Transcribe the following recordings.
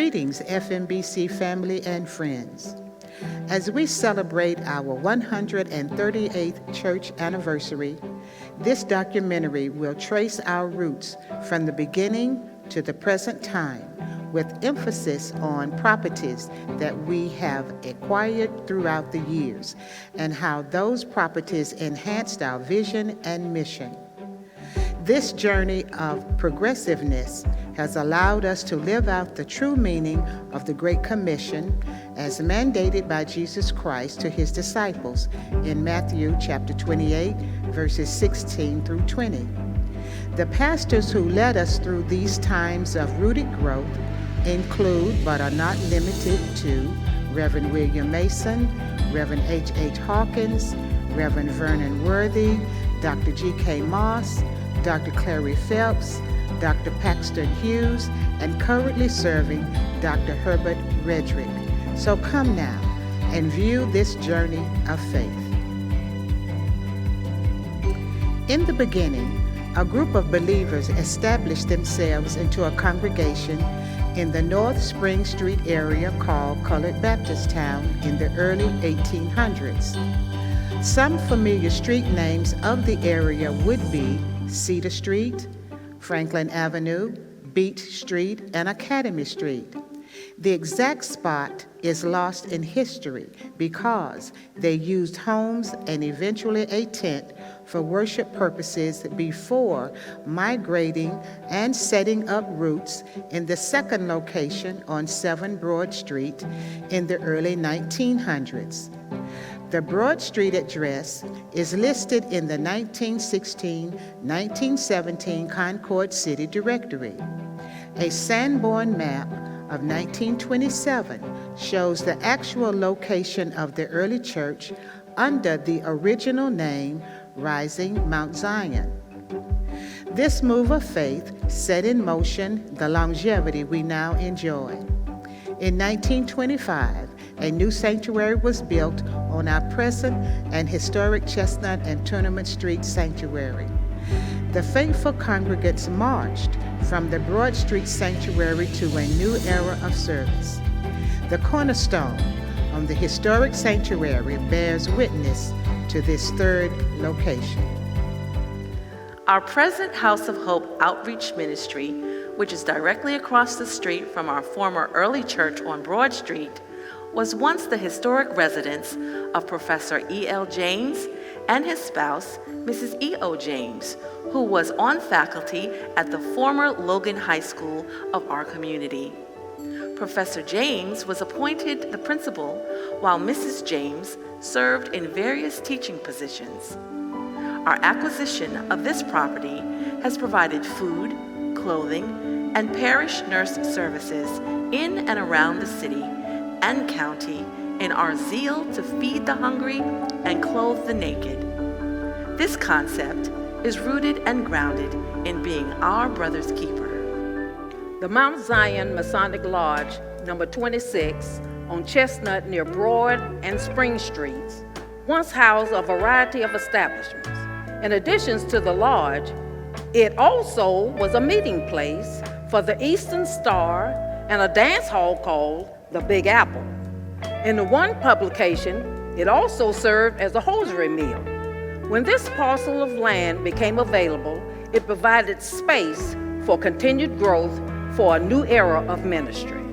Greetings, FMBC family and friends. As we celebrate our 138th church anniversary, this documentary will trace our roots from the beginning to the present time, with emphasis on properties that we have acquired throughout the years and how those properties enhanced our vision and mission. This journey of progressiveness has allowed us to live out the true meaning of the Great Commission as mandated by Jesus Christ to his disciples in Matthew chapter 28, verses 16 through 20. The pastors who led us through these times of rooted growth include, but are not limited to, Reverend William Mason, Reverend H.H. Hawkins, Reverend Vernon Worthy, Dr. G.K. Moss, Dr. Clary Phelps, Dr. Paxton Hughes, and currently serving Dr. Herbert Redrick. So come now and view this journey of faith. In the beginning, a group of believers established themselves into a congregation in the North Spring Street area called Colored Baptist Town in the early 1800s. Some familiar street names of the area would be Cedar Street, Franklin Avenue, Beach Street, and Academy Street. The exact spot is lost in history because they used homes and eventually a tent for worship purposes before migrating and setting up roots in the second location on 7 Broad Street in the early 1900s. The Broad Street address is listed in the 1916-1917 Concord City Directory. A Sanborn map of 1927 shows the actual location of the early church under the original name Rising Mount Zion. This move of faith set in motion the longevity we now enjoy. In 1925, a new sanctuary was built on our present and historic Chestnut and Tournament Street Sanctuary. The faithful congregants marched from the Broad Street Sanctuary to a new era of service. The cornerstone on the historic sanctuary bears witness to this third location. Our present House of Hope Outreach Ministry, which is directly across the street from our former early church on Broad Street, was once the historic residence of Professor E.L. James and his spouse, Mrs. E.O. James, who was on faculty at the former Logan High School of our community. Professor James was appointed the principal, while Mrs. James served in various teaching positions. Our acquisition of this property has provided food, clothing, and parish nurse services in and around the city and county in our zeal to feed the hungry and clothe the naked. This concept is rooted and grounded in being our brother's keeper. The Mount Zion Masonic Lodge, number 26, on Chestnut near Broad and Spring Streets, once housed a variety of establishments. In addition to the lodge, it also was a meeting place for the Eastern Star and a dance hall called the Big Apple. In the one publication, it also served as a hosiery mill. When this parcel of land became available, it provided space for continued growth for a new era of ministry.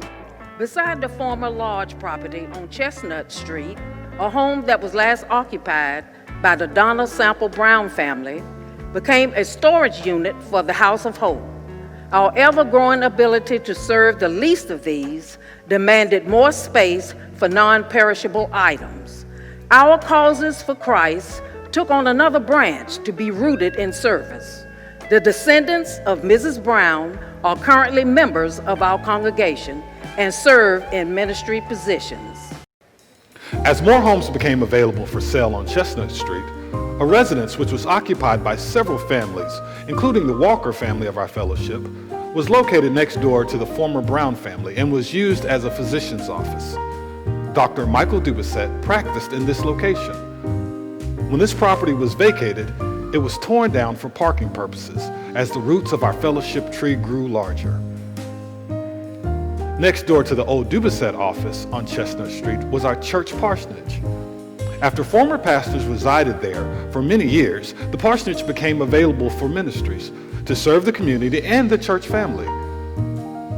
Beside the former lodge property on Chestnut Street, a home that was last occupied by the Donna Sample Brown family became a storage unit for the House of Hope. Our ever-growing ability to serve the least of these demanded more space for non-perishable items. Our causes for Christ took on another branch to be rooted in service. The descendants of Mrs. Brown are currently members of our congregation and serve in ministry positions. As more homes became available for sale on Chestnut Street, a residence which was occupied by several families, including the Walker family of our fellowship, was located next door to the former Brown family and was used as a physician's office. Dr. Michael Dubisset practiced in this location. When this property was vacated, it was torn down for parking purposes as the roots of our fellowship tree grew larger. Next door to the old Dubaset office on Chestnut Street was our church parsonage. After former pastors resided there for many years, the parsonage became available for ministries to serve the community and the church family.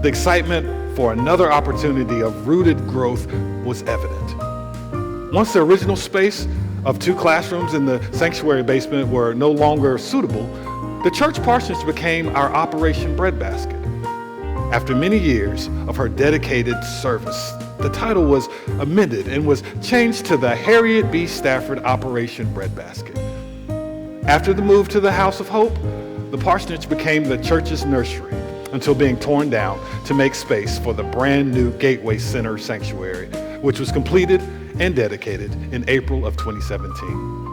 The excitement for another opportunity of rooted growth was evident. Once the original space of 2 classrooms in the sanctuary basement were no longer suitable, the church parsonage became our Operation Breadbasket. After many years of her dedicated service, the title was amended and was changed to the Harriet B. Stafford Operation Breadbasket. After the move to the House of Hope, the parsonage became the church's nursery until being torn down to make space for the brand new Gateway Center Sanctuary, which was completed and dedicated in April of 2017.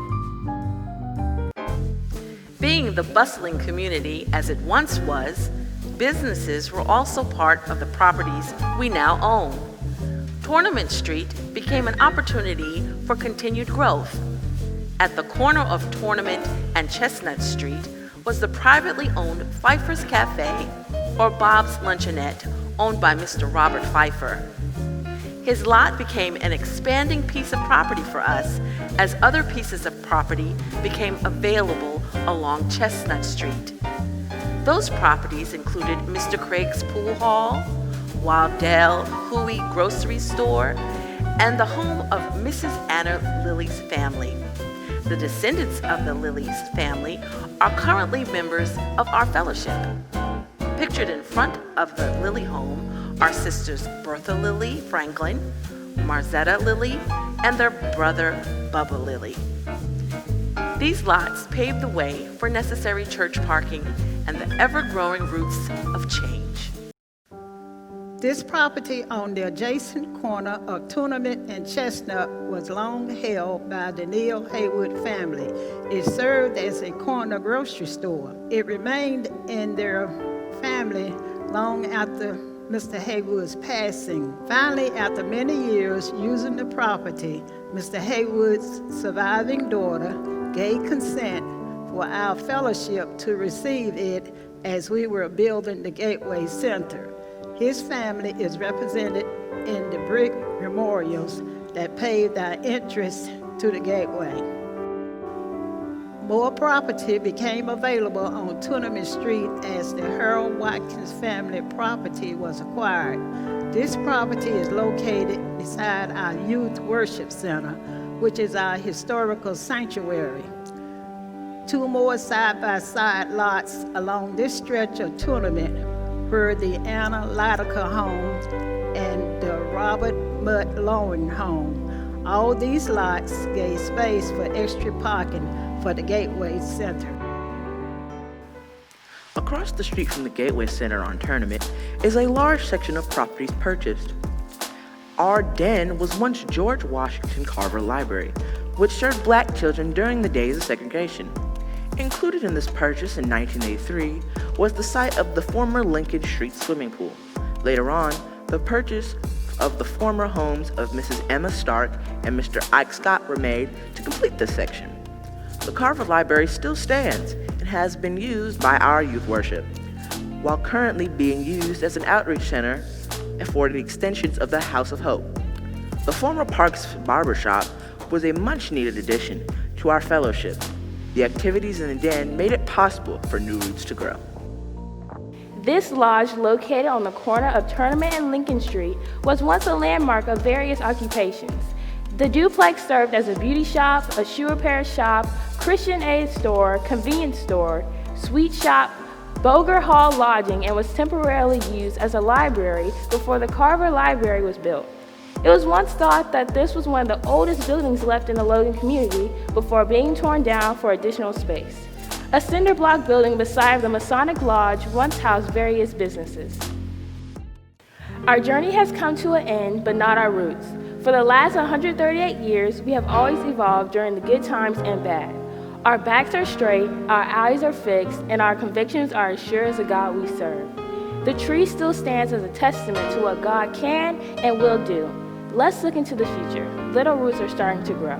Being the bustling community as it once was, businesses were also part of the properties we now own. Tournament Street became an opportunity for continued growth. At the corner of Tournament and Chestnut Street was the privately owned Pfeiffer's Cafe, or Bob's Luncheonette, owned by Mr. Robert Pfeiffer. His lot became an expanding piece of property for us as other pieces of property became available along Chestnut Street. Those properties included Mr. Craig's Pool Hall, Wildell Huey Grocery Store, and the home of Mrs. Anna Lilly's family. The descendants of the Lilly's family are currently members of our fellowship. Pictured in front of the Lilly home are sisters Bertha Lilly Franklin, Marzetta Lilly, and their brother Bubba Lilly. These lots paved the way for necessary church parking and the ever-growing roots of change. This property on the adjacent corner of Tournament and Chestnut was long held by the Neil Haywood family. It served as a corner grocery store. It remained in their family long after Mr. Haywood's passing. Finally, after many years using the property, Mr. Haywood's surviving daughter gave consent for our fellowship to receive it as we were building the Gateway Center. His family is represented in the brick memorials that paved our entrance to the Gateway. More property became available on Tournament Street as the Harold Watkins family property was acquired. This property is located beside our Youth Worship Center, which is our historical sanctuary. 2 more side-by-side lots along this stretch of Tournament were the Anna Lydecker home and the Robert Mutt Lowen home. All these lots gave space for extra parking for the Gateway Center. Across the street from the Gateway Center on Tournament is a large section of properties purchased. Our den was once George Washington Carver Library, which served Black children during the days of segregation. Included in this purchase in 1983 was the site of the former Lincoln Street swimming pool. Later on, the purchase of the former homes of Mrs. Emma Stark and Mr. Ike Scott were made to complete this section. The Carver Library still stands and has been used by our youth worship, while currently being used as an outreach center for the extensions of the House of Hope. The former Parks Barbershop was a much-needed addition to our fellowship. The activities in the den made it possible for new roots to grow. This lodge, located on the corner of Tournament and Lincoln Street, was once a landmark of various occupations. The duplex served as a beauty shop, a shoe repair shop, Christian aid store, convenience store, sweet shop, Boger Hall lodging, and was temporarily used as a library before the Carver Library was built. It was once thought that this was one of the oldest buildings left in the Logan community before being torn down for additional space. A cinder block building beside the Masonic Lodge once housed various businesses. Our journey has come to an end, but not our roots. For the last 138 years, we have always evolved during the good times and bad. Our backs are straight, our eyes are fixed, and our convictions are as sure as the God we serve. The tree still stands as a testament to what God can and will do. Let's look into the future. Little roots are starting to grow.